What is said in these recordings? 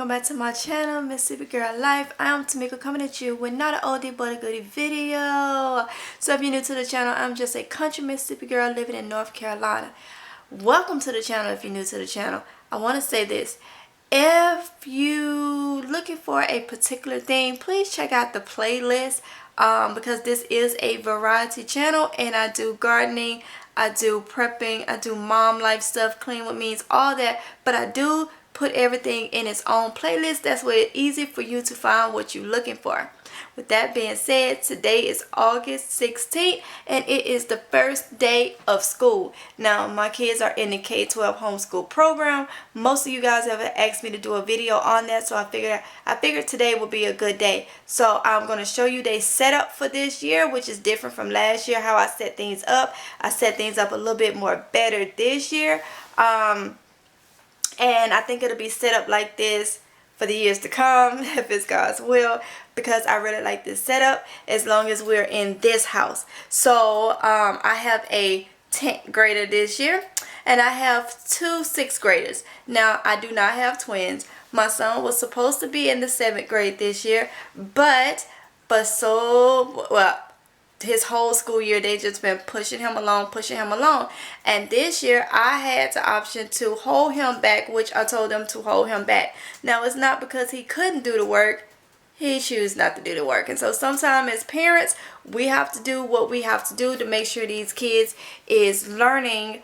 welcome back to my channel, Mississippi Girl Life. I am Tamika, coming at you with not an oldie but a goodie video. So if you're new to the channel, I'm just a country Mississippi girl living in North Carolina. Welcome to the channel. If you're new to the channel, I want to say this: if you looking for a particular thing, please check out the playlist, because this is a variety channel, and I do gardening, I do prepping, I do mom life stuff, clean with means, all that, but I do put everything in its own playlist. That's where it's easy for you to find what you're looking for. With that being said, today is August 16th and it is the first day of school. Now my kids are in the K12 homeschool program. Most of you guys have asked me to do a video on that, so I figured today would be a good day. So I'm going to show you the setup for this year, which is different from last year, how I set things up. I set things up a little bit more better this year. And I think it'll be set up like this for the years to come, if it's God's will, because I really like this setup as long as we're in this house. So I have a 10th grader this year, and I have 2 6th graders. Now I do not have twins. My son was supposed to be in the 7th grade this year, but his whole school year they just been pushing him along, and this year I had the option to hold him back, which I told them to hold him back. Now it's not because he couldn't do the work, he chose not to do the work. And so sometimes as parents, we have to do what we have to do to make sure these kids is learning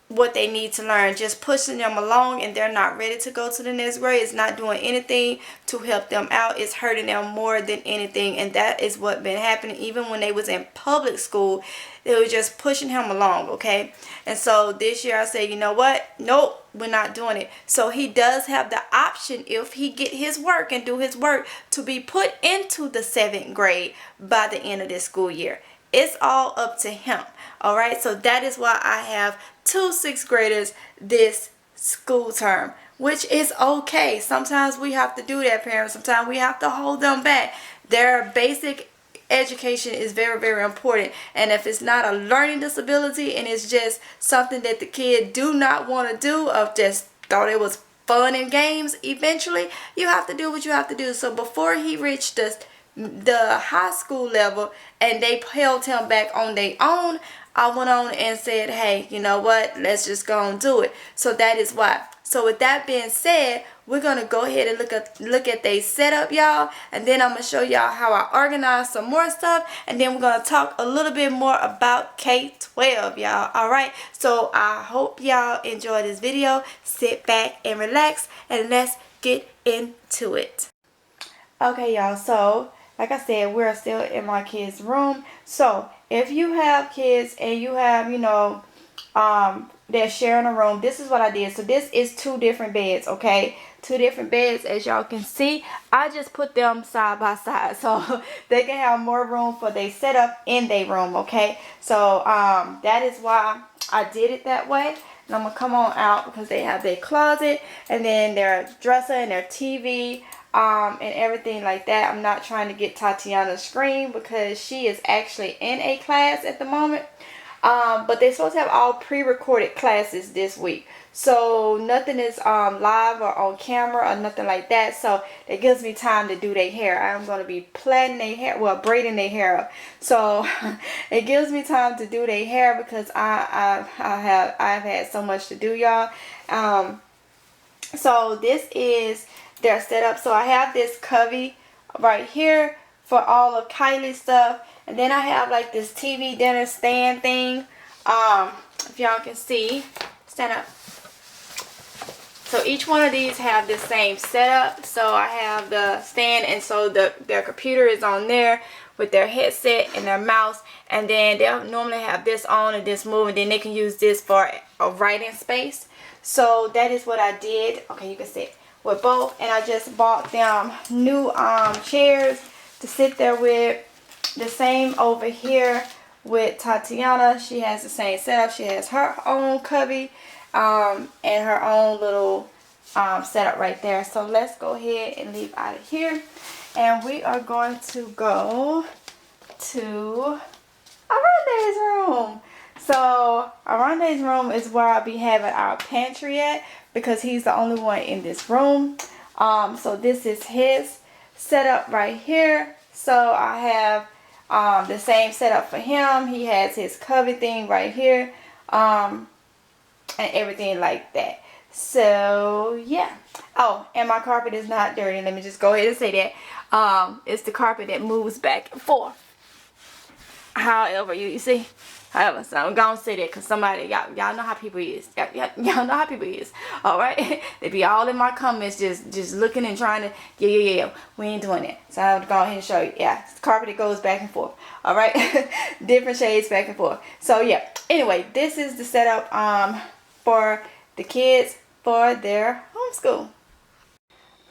what they need to learn. Just pushing them along and they're not ready to go to the next grade, it's not doing anything to help them out. It's hurting them more than anything, and that is what been happening. Even when they was in public school, they were just pushing him along, okay? And so this year I said, you know what, nope, we're not doing it. So he does have the option, if he get his work and do his work, to be put into the 7th grade by the end of this school year. It's all up to him. All right, so that is why I have 2 6th graders this school term, which is okay. Sometimes we have to do that, parents. Sometimes we have to hold them back. Their basic education is very, very important. And if it's not a learning disability and it's just something that the kid do not want to do, or just thought it was fun and games, eventually you have to do what you have to do. So before he reached the high school level and they held him back on their own, I went on and said, hey, you know what, let's just go and do it. So that is why. So with that being said, we're going to go ahead and look at their setup, y'all, and then I'm going to show y'all how I organize some more stuff, and then we're going to talk a little bit more about K12, y'all. All right, so I hope y'all enjoy this video. Sit back and relax, and let's get into it. Okay, y'all, so like I said, we're still in my kids' room. So if you have kids and you have, you know, they're sharing a room, this is what I did. So this is 2 different beds, okay? 2 different beds, as y'all can see. I just put them side by side so they can have more room for their setup in their room, okay? So that is why I did it that way. And I'm gonna come on out because they have their closet and then their dresser and their TV. And everything like that. I'm not trying to get Tatiana's screen because she is actually in a class at the moment. But they're supposed to have all pre-recorded classes this week. So nothing is live or on camera or nothing like that. So it gives me time to do their hair. I'm going to be plaiting their hair, well, braiding their hair up. So it gives me time to do their hair because I've had so much to do, y'all. So this is their setup. So I have this cubby right here for all of Kylie's stuff, and then I have like this TV dinner stand thing. If y'all can see, stand up. So each one of these have the same setup. So I have the stand, and so their computer is on there with their headset and their mouse, and then they'll normally have this on and this move, and then they can use this for a writing space. So that is what I did. Okay, you can see it with both, and I just bought them new chairs to sit there with. The same over here with Tatiana. She has the same setup. She has her own cubby and her own little setup right there. So let's go ahead and leave out of here, and we are going to go to Arande's room. So Arande's room is where I'll be having our pantry at, because he's the only one in this room. So this is his setup right here. So I have the same setup for him. He has his cubby thing right here, and everything like that. So yeah. Oh, and my carpet is not dirty. Let me just go ahead and say that. It's the carpet that moves back and forth. However, you see. However, so I'm gonna say that because somebody, y'all know how people is. Y'all know how people is. All right, they be all in my comments, just looking and trying to, yeah. We ain't doing that. So I'm gonna go ahead and show you. Yeah, it's the carpet that goes back and forth. All right, different shades back and forth. So yeah. Anyway, this is the setup for the kids for their homeschool.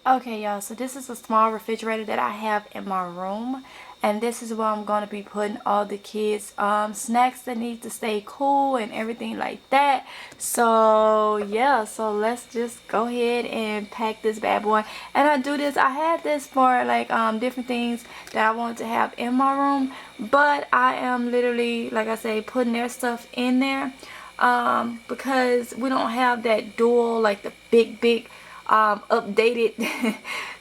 Okay, y'all, so this is a small refrigerator that I have in my room, and this is where I'm going to be putting all the kids snacks that need to stay cool and everything like that. So yeah, so let's just go ahead and pack this bad boy. And I had this for like different things that I wanted to have in my room, but I am literally, like I say, putting their stuff in there because we don't have that dual, like the big updated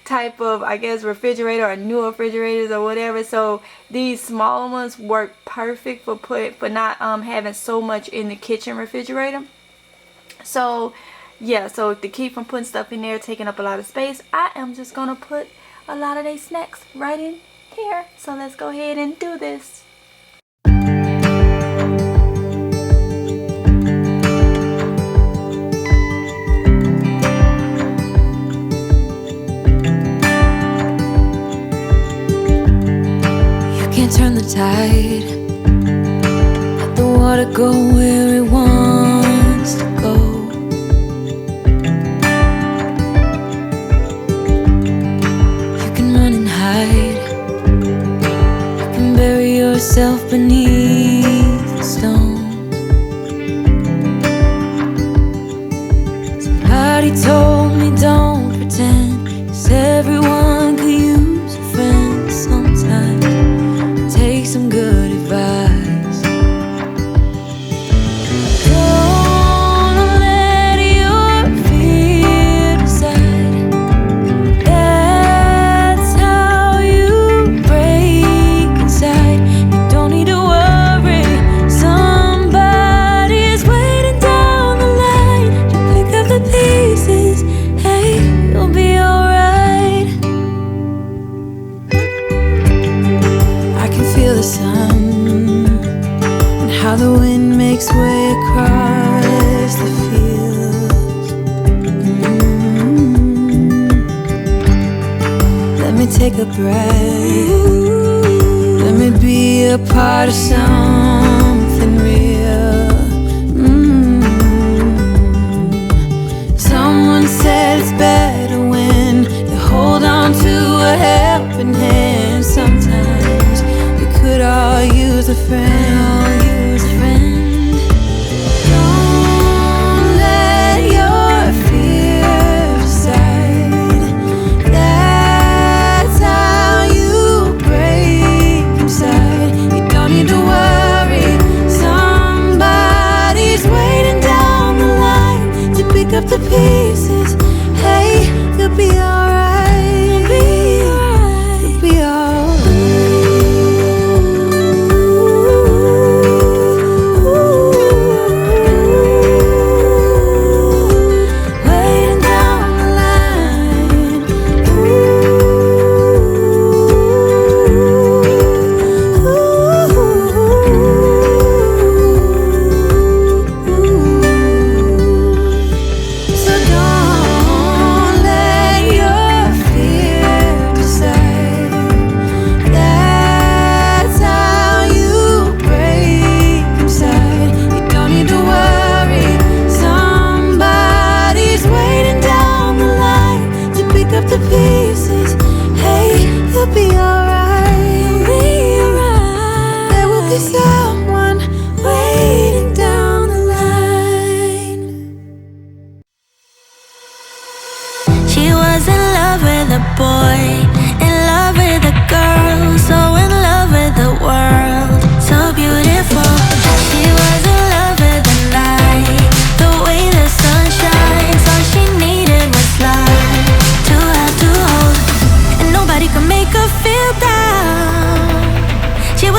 type of, I guess, refrigerator or new refrigerators or whatever. So these smaller ones work perfect for not having so much in the kitchen refrigerator. So yeah, so to keep from putting stuff in there taking up a lot of space, I am just gonna put a lot of their snacks right in here. So let's go ahead and do this. Turn the tide, let the water go where it wants to go. You can run and hide, you can bury yourself beneath the stones. Somebody told me don't pretend, 'cause everyone could use a friend sometimes. Take some good advice. Don't let your fear decide. That's how you break inside. You don't need to worry. Somebody is waiting down the line to pick up the pieces. Hey, you'll be alright. I can feel the sun and how the wind makes way across the fields. Let me take a breath. Let me be a part of something real. Someone said it's better when you hold on to a helping hand. Sometimes we could all use a friend. Don't let your fear decide. That's how you break inside. You don't need to worry. Somebody's waiting down the line to pick up the pieces. Hey, you'll be alright. You'll be alright.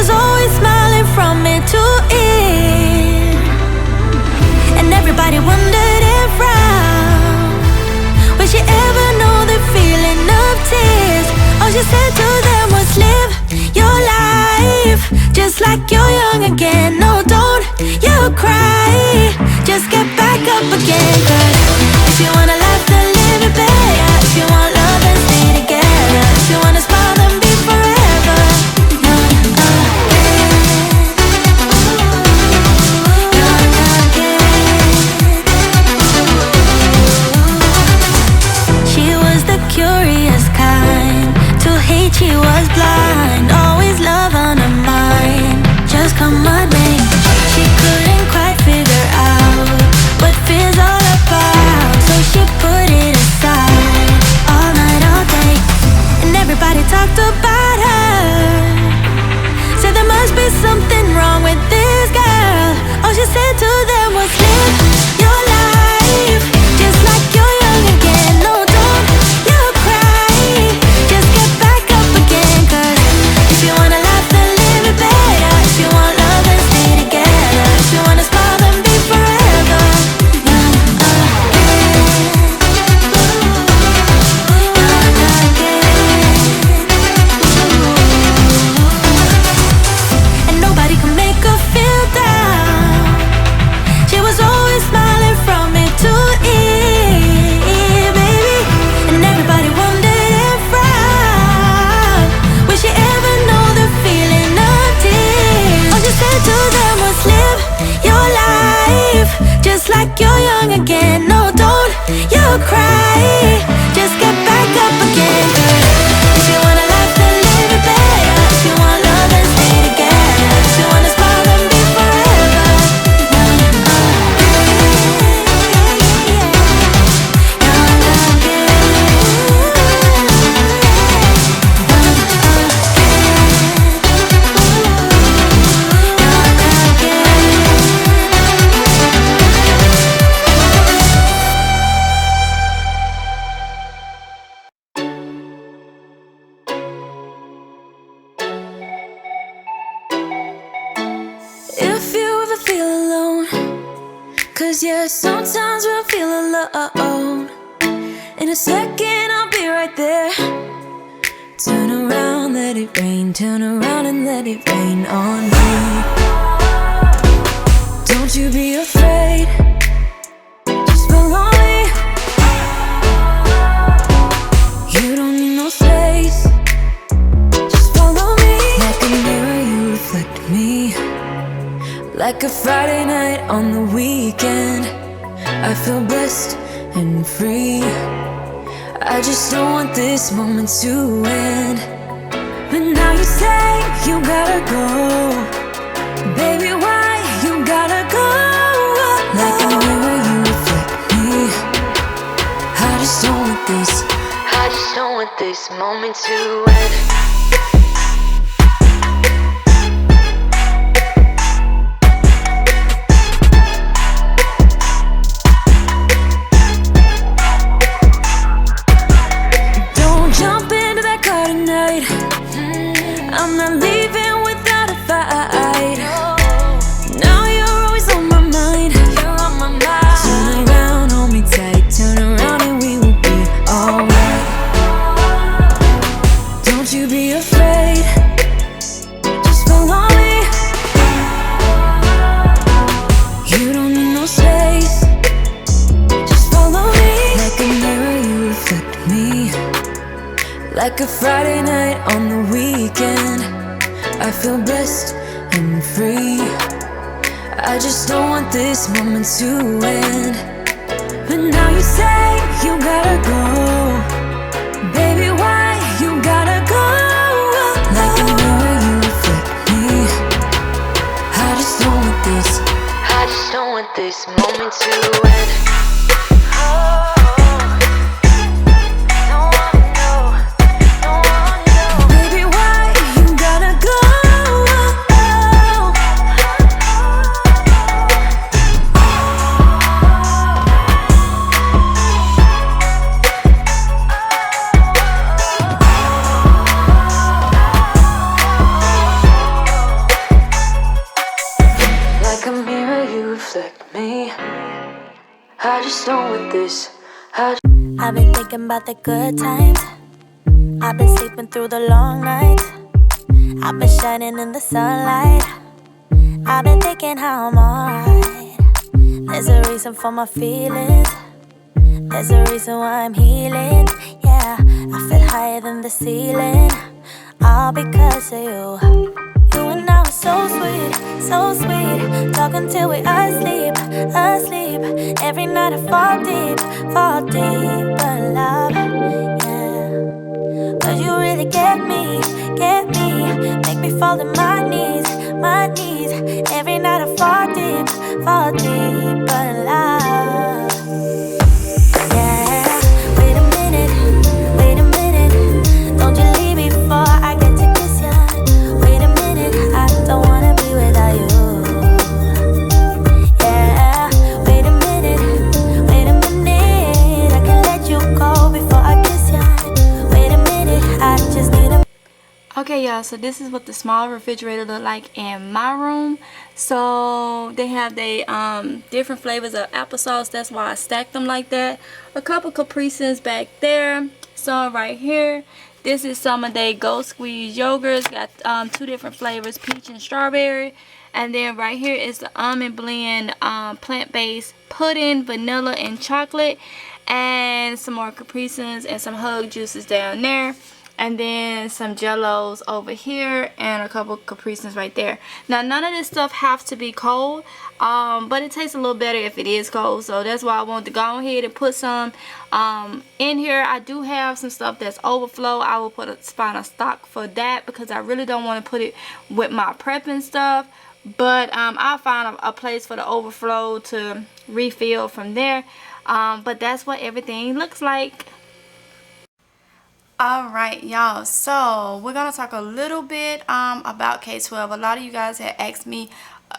was always smiling from ear to ear, and everybody wondered and frowned. Would she ever know the feeling of tears? All she said to them was, live your life just like you're young again. No, don't you cry, just get back up again. 'Cause if you wanna laugh, then live it better. If you want love, then stay together. If you wanna smile, then be forever young again. Young again. She was the curious kind. To hate, she was blind. Always love on her mind. Just come on, babe. She couldn't quite figure out what fear's all about, so she put it aside all night, all day. And everybody talked about her, said there must be something wrong with this girl. All she said to them was, live your life just like you're young again. No, don't you cry, just get back up again. 'Cause if you wanna laugh, then live it better. If you want love, then stay together. If you wanna smile, then be forever young again. Young again. And nobody could make her feel down. She was always smiling from ear to ear, baby. And everybody wondered and frowned. Will she ever know the feeling of tears? All she said to them was, live your life just like you're young again. No, don't you cry, just get back up again. 'Cause if you wanna laugh, then live it better. If you want love, then stay together. If you wanna smile, then be forever young If you ever feel alone, 'cause yeah, sometimes we'll feel alone. In a second, I'll be right there. Turn around, let it rain. Turn around and let it rain on me. Don't you be afraid, just follow me. You don't need no space, just follow me. Like a mirror, you reflect me. Like a Friday night on the weekend, I feel blessed and free. I just don't want this moment to end. But now you say you gotta go, baby, why you gotta go? Like a mirror, you reflect me. I just don't want this, I just don't want this moment to end. I'm not leaving without a fight. Now you're always on my mind. You're on my mind. Turn around, hold me tight. Turn around and we will be alright. Don't you be afraid, just follow me. You don't need no space, just follow me. Like a mirror, you reflect me. Like a Friday night on the weekend, I feel blessed and free. I just don't want this moment to end. But now you say you gotta go, baby, why you gotta go? Like a mirror, you reflect me. I just don't want this, I just don't want this moment to end. I just don't want this. I've been thinking about the good times. I've been sleeping through the long nights. I've been shining in the sunlight. I've been thinking how I'm alright. There's a reason for my feelings. There's a reason why I'm healing. Yeah, I feel higher than the ceiling. All because of you. You and I were so sweet, so sweet. Talking till we asleep, asleep. Every night I fall deep. But love, yeah. Cause you really get me. Make me fall to my knees. Every night I fall deep. But love, yeah. Wait a minute. Don't you leave me before I get to kiss ya. Wait a minute, I don't wanna be without you. Yeah. Wait a minute. I can let you go before I kiss ya. Wait a minute, I just need a. Okay, y'all, so this is what the small refrigerator look like in my room. So they have the different flavors of applesauce. That's why I stacked them like that. A couple Capri Suns back there. So right here, this is some of their Go Squeeze yogurts. Got 2 different flavors, peach and strawberry. And then right here is the almond blend plant-based pudding, vanilla and chocolate. And some more Capri Suns and some Hug juices down there. And then some Jellos over here and a couple Capri Suns right there. Now none of this stuff has to be cold, but it tastes a little better if it is cold. So that's why I wanted to go ahead and put some in here. I do have some stuff that's overflow. I will find a stock for that because I really don't want to put it with my prepping stuff. But I'll find a place for the overflow to refill from there. But that's what everything looks like. Alright, y'all, so we're going to talk a little bit about K12. A lot of you guys had asked me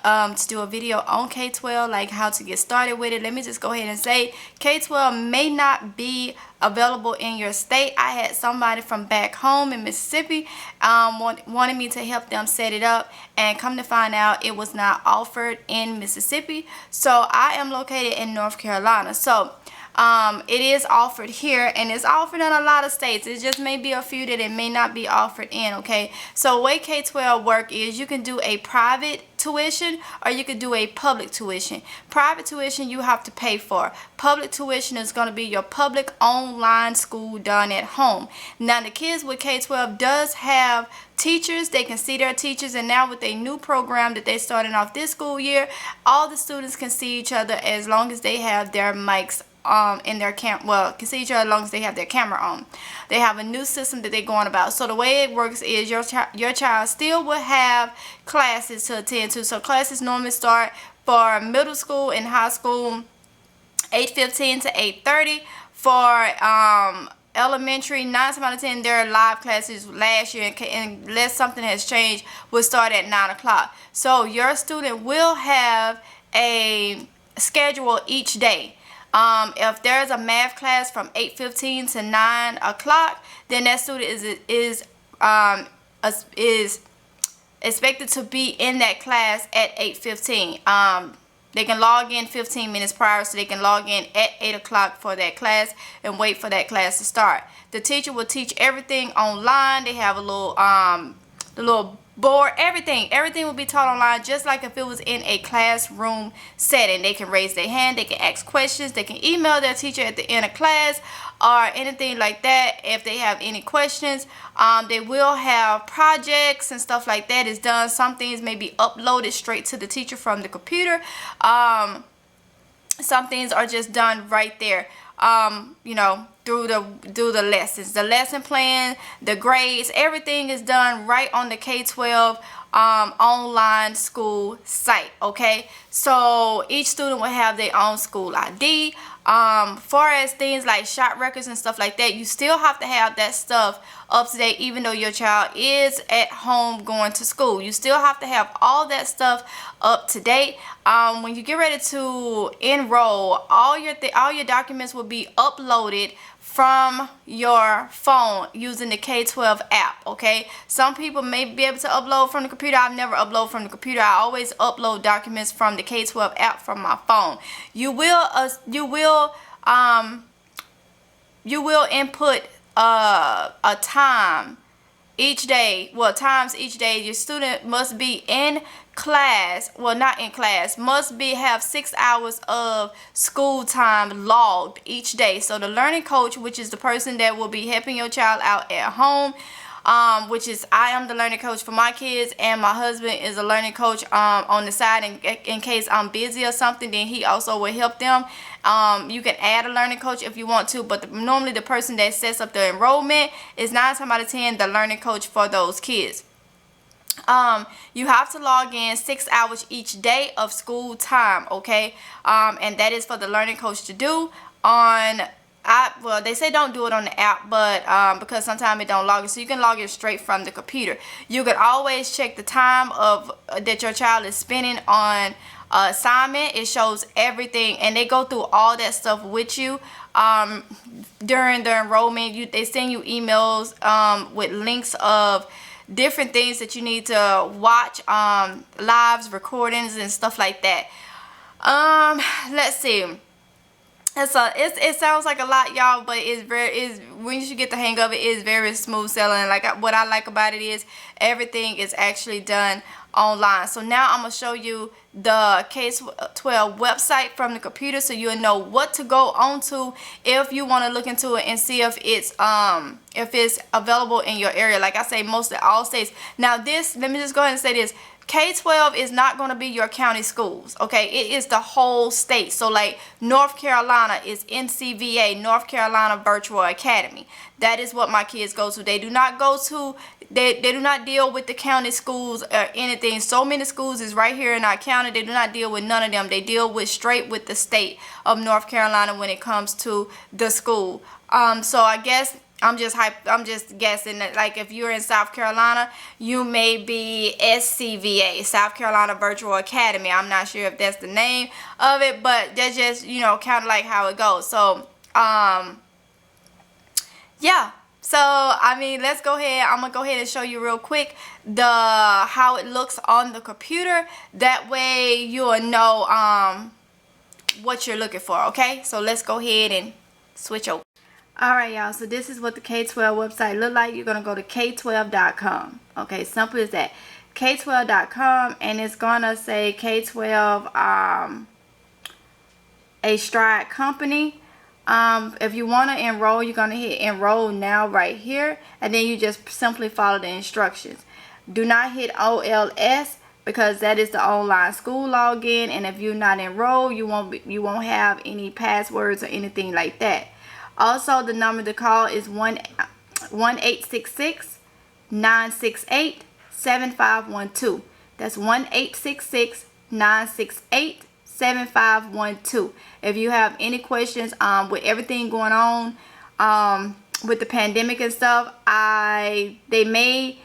to do a video on K12, like how to get started with it. Let me just go ahead and say K12 may not be available in your state. I had somebody from back home in Mississippi wanted me to help them set it up, and come to find out it was not offered in Mississippi. So I am located in North Carolina. So it is offered here, and it's offered in a lot of states. It just may be a few that it may not be offered in, okay? So the way K12 work is you can do a private tuition or you could do a public tuition. Private tuition you have to pay for. Public tuition is going to be your public online school done at home. Now the kids with K12 does have teachers. They can see their teachers, and now with a new program that they're starting off this school year, all the students can see each other as long as they have their mics in their can see each other as long as they have their camera on. They have a new system that they're going about. So the way it works is your child still will have classes to attend to. So classes normally start for middle school and high school 8:15 to 8:30. For elementary, 9 times out of 10 their live classes last year, unless something has changed, will start at 9 o'clock. So your student will have a schedule each day. If there's a math class from 8:15 to 9 o'clock, then that student is expected to be in that class at 8:15. They can log in 15 minutes prior, so they can log in at 8 o'clock for that class and wait for that class to start. The teacher will teach everything online. They have a little board, everything will be taught online, just like if it was in a classroom setting. They can raise their hand, they can ask questions, they can email their teacher at the end of class or anything like that if they have any questions. They will have projects and stuff like that is done. Some things may be uploaded straight to the teacher from the computer. Some things are just done right there. Through the lessons, the lesson plan, the grades, everything is done right on the K12 online school site. Okay, so each student will have their own school ID. Far as things like shop records and stuff like that, you still have to have that stuff up to date, even though your child is at home going to school. You still have to have all that stuff up to date. When you get ready to enroll, all your documents will be uploaded from your phone using the K12 app, okay? Some people may be able to upload from the computer. I've never uploaded from the computer. I always upload documents from the K12 app from my phone. You will input a time each day, times each day. Your student must be in class, not in class, must have 6 hours of school time logged each day. So the learning coach, which is the person that will be helping your child out at home, which is I am the learning coach for my kids, and my husband is a learning coach on the side in case I'm busy or something, then he also will help them. You can add a learning coach if you want to, but normally the person that sets up the enrollment is 9 times out of 10 the learning coach for those kids. You have to log in 6 hours each day of school time, okay? And that is for the learning coach to do on well, they say don't do it on the app, but because sometimes it don't log in, so you can log in straight from the computer. You can always check the time of that your child is spending on assignment. It shows everything, and they go through all that stuff with you during the enrollment. They send you emails with links of different things that you need to watch, lives, recordings, and stuff like that. Let's see. It sounds like a lot, y'all, but when you get the hang of it, it's very smooth sailing. Like what I like about it is everything is actually done online. So now I'm gonna show you the K12 website from the computer, so you'll know what to go on to if you want to look into it and see if it's available in your area. Like I say, mostly all states. Now this, let me just go ahead and say this. K12 is not going to be your county schools, okay? It is the whole state. So like North Carolina is NCVA, North Carolina Virtual Academy. That is what my kids go to. They do not go to, they do not deal with the county schools or anything. So many schools is right here in our county. They do not deal with none of them. They deal with straight with the state of North Carolina when it comes to the school. So I guess I'm just guessing that, like, if you're in South Carolina, you may be SCVA, South Carolina Virtual Academy. I'm not sure if that's the name of it, but that's just, kind of like how it goes. So, yeah. So, I mean, let's go ahead. I'm going to go ahead and show you real quick how it looks on the computer. That way you'll know what you're looking for, okay? So, let's go ahead and switch over. Alright, y'all, so this is what the K12 website look like. You're going to go to K12.com. Okay, simple as that. K12.com, and it's going to say K12 a Stride company. If you want to enroll, you're going to hit enroll now right here, and then you just simply follow the instructions. Do not hit OLS because that is the online school login, and if you're not enrolled, you won't have any passwords or anything like that. Also, the number to call is 1-866-968-7512. That's 1-866-968-7512. If you have any questions with everything going on with the pandemic and stuff, they may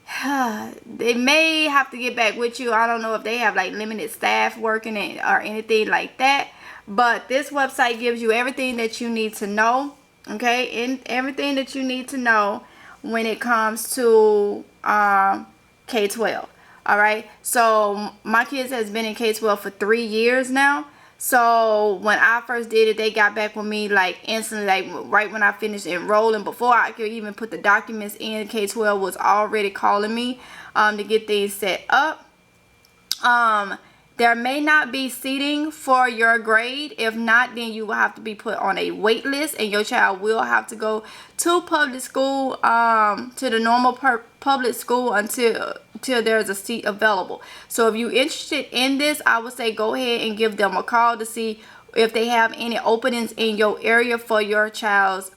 have to get back with you. I don't know if they have like limited staff working or anything like that. But this website gives you everything that you need to know, okay? And everything that you need to know when it comes to K12, all right? So my kids has been in K12 for 3 years now. So when I first did it, they got back with me like instantly, like right when I finished enrolling. Before I could even put the documents in, K12 was already calling me to get things set up. There may not be seating for your grade. If not, then you will have to be put on a wait list, and your child will have to go to public school, to the normal public school until there's a seat available. So if you're interested in this, I would say go ahead and give them a call to see if they have any openings in your area for your child's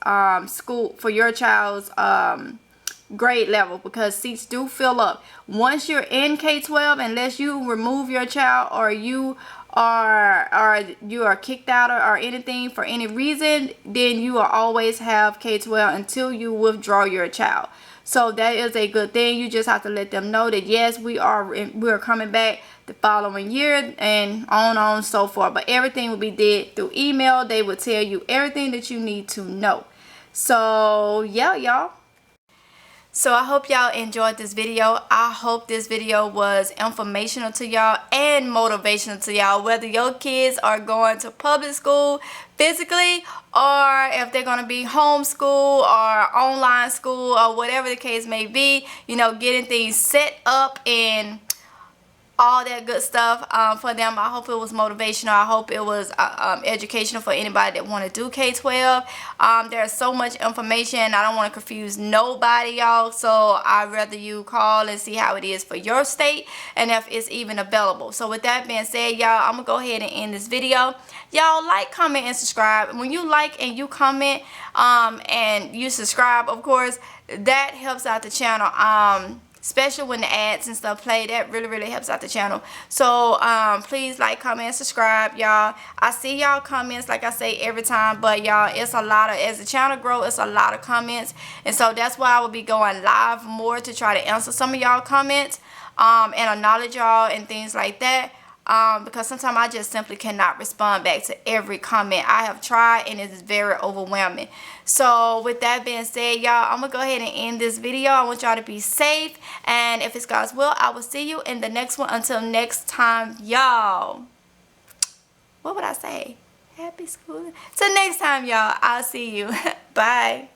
grade level, because seats do fill up. Once you're in K12, unless you remove your child or you are kicked out or anything for any reason, then you will always have K12 until you withdraw your child. So that is a good thing. You just have to let them know that yes, we are coming back the following year, and on and so forth. But everything will be did through email. They will tell you everything that you need to know. So yeah, y'all. So I hope y'all enjoyed this video. I hope this video was informational to y'all and motivational to y'all, whether your kids are going to public school physically or if they're going to be homeschool or online school or whatever the case may be, you know, getting things set up and all that good stuff for them. I hope it was motivational. I hope it was educational for anybody that want to do K12. There's so much information. I don't want to confuse nobody, y'all, so I'd rather you call and see how it is for your state and if it's even available. So with that being said, y'all, I'm gonna go ahead and end this video. Y'all like, comment, and subscribe. When you like and you comment and you subscribe, of course, that helps out the channel. Especially when the ads and stuff play, that really helps out the channel. So please like, comment, and subscribe, y'all. I see y'all comments, like I say every time, but y'all, it's a lot of, as the channel grows, it's a lot of comments, and so that's why I will be going live more to try to answer some of y'all comments and acknowledge y'all and things like that. Because sometimes I just simply cannot respond back to every comment. I have tried and it is very overwhelming. So with that being said, y'all, I'm going to go ahead and end this video. I want y'all to be safe. And if it's God's will, I will see you in the next one. Until next time, y'all. What would I say? Happy school. Till next time, y'all. I'll see you. Bye.